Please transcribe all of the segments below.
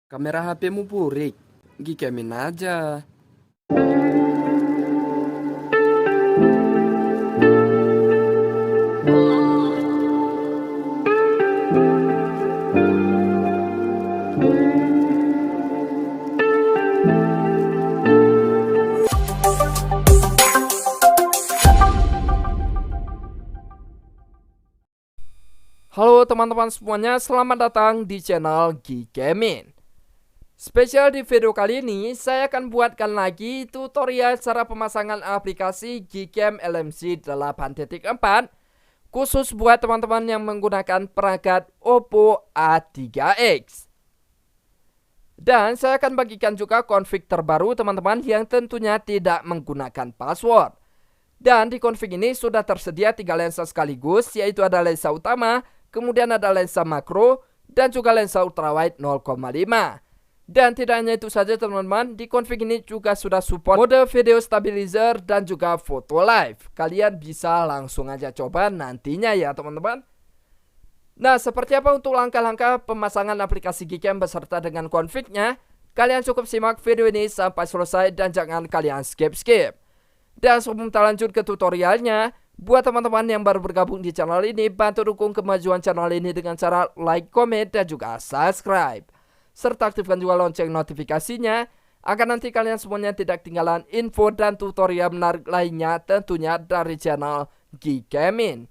Kamera HP-mu burik, gikemin aja. Halo teman-teman semuanya, selamat datang di channel Gikemin. Spesial di video kali ini, saya akan buatkan lagi tutorial cara pemasangan aplikasi Gcam LMC 8.4 khusus buat teman-teman yang menggunakan perangkat Oppo A3X. Dan saya akan bagikan juga config terbaru teman-teman yang tentunya tidak menggunakan password. Dan di config ini sudah tersedia 3 lensa sekaligus, yaitu ada lensa utama, kemudian ada lensa makro, dan juga lensa ultrawide 0,5. Dan tidak hanya itu saja teman-teman, di config ini juga sudah support mode video stabilizer dan juga foto live. Kalian bisa langsung aja coba nantinya ya teman-teman. Nah, seperti apa untuk langkah-langkah pemasangan aplikasi Gcam beserta dengan confignya? Kalian cukup simak video ini sampai selesai dan jangan kalian skip-skip. Dan sebelum kita lanjut ke tutorialnya, buat teman-teman yang baru bergabung di channel ini, bantu dukung kemajuan channel ini dengan cara like, comment, dan juga subscribe. Serta aktifkan juga lonceng notifikasinya, agar nanti kalian semuanya tidak ketinggalan info dan tutorial menarik lainnya tentunya dari channel Gikemin.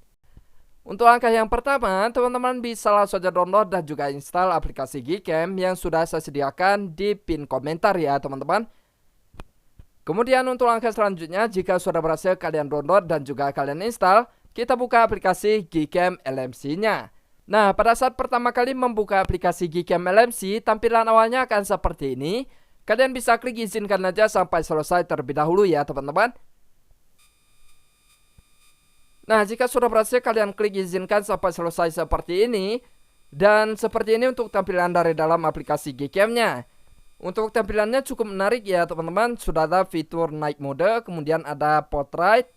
Untuk langkah yang pertama, teman-teman bisa langsung saja download dan juga install aplikasi Gcam yang sudah saya sediakan di pin komentar ya teman-teman. Kemudian untuk langkah selanjutnya, jika sudah berhasil kalian download dan juga kalian install, kita buka aplikasi Gcam LMC-nya. Nah, pada saat pertama kali membuka aplikasi Gcam LMC, tampilan awalnya akan seperti ini. Kalian bisa klik izinkan aja sampai selesai terlebih dahulu ya teman-teman. Nah, jika sudah berhasil kalian klik izinkan sampai selesai seperti ini. Dan seperti ini untuk tampilan dari dalam aplikasi Gcam-nya. Untuk tampilannya cukup menarik ya teman-teman. Sudah ada fitur night mode, kemudian ada portrait,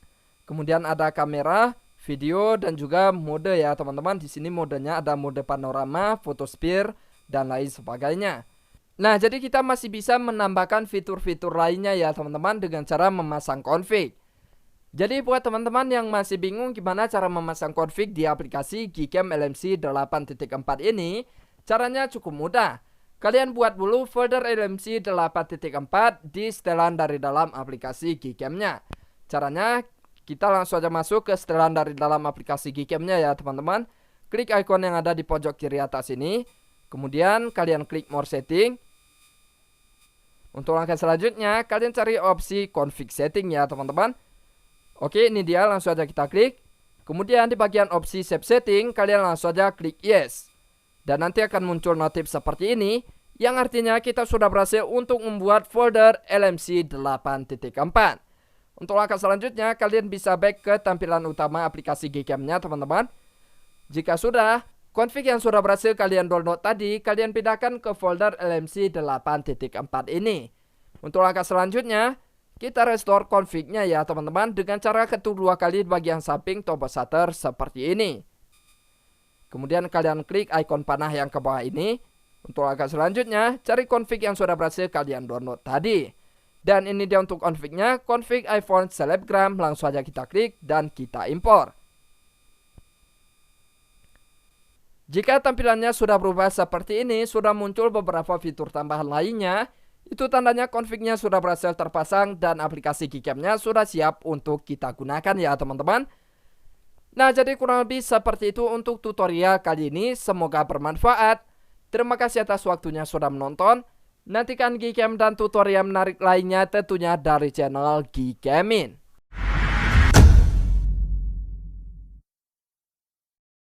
kemudian ada kamera, video, dan juga mode ya teman-teman. Di sini modenya ada mode panorama, photosphere, dan lain sebagainya. Nah, jadi kita masih bisa menambahkan fitur-fitur lainnya ya teman-teman dengan cara memasang config. Jadi buat teman-teman yang masih bingung gimana cara memasang config di aplikasi Gcam LMC 8.4 ini, caranya cukup mudah. Kalian buat dulu folder LMC 8.4 di setelan dari dalam aplikasi Gcam-nya. Caranya kita langsung aja masuk ke setelan dari dalam aplikasi Gcam-nya ya teman-teman. Klik icon yang ada di pojok kiri atas ini. Kemudian kalian klik more setting. Untuk langkah selanjutnya kalian cari opsi config setting ya teman-teman. Oke, ini dia, langsung aja kita klik. Kemudian di bagian opsi save setting kalian langsung aja klik yes. Dan nanti akan muncul notif seperti ini, yang artinya kita sudah berhasil untuk membuat folder LMC 8.4. Untuk langkah selanjutnya, kalian bisa back ke tampilan utama aplikasi Gcam-nya teman-teman. Jika sudah, config yang sudah berhasil kalian download tadi, kalian pindahkan ke folder LMC 8.4 ini. Untuk langkah selanjutnya, kita restore config-nya ya teman-teman dengan cara ketuk 2 kali di bagian samping tombol shutter seperti ini. Kemudian kalian klik icon panah yang ke bawah ini. Untuk langkah selanjutnya, cari config yang sudah berhasil kalian download tadi. Dan ini dia untuk config-nya, config iPhone Selebgram. Langsung aja kita klik dan kita impor. Jika tampilannya sudah berubah seperti ini, sudah muncul beberapa fitur tambahan lainnya, itu tandanya config-nya sudah berhasil terpasang dan aplikasi Gcam-nya sudah siap untuk kita gunakan ya teman-teman. Nah, jadi kurang lebih seperti itu untuk tutorial kali ini. Semoga bermanfaat. Terima kasih atas waktunya sudah menonton. Nantikan Gcam dan tutorial menarik lainnya tentunya dari channel Gikemin.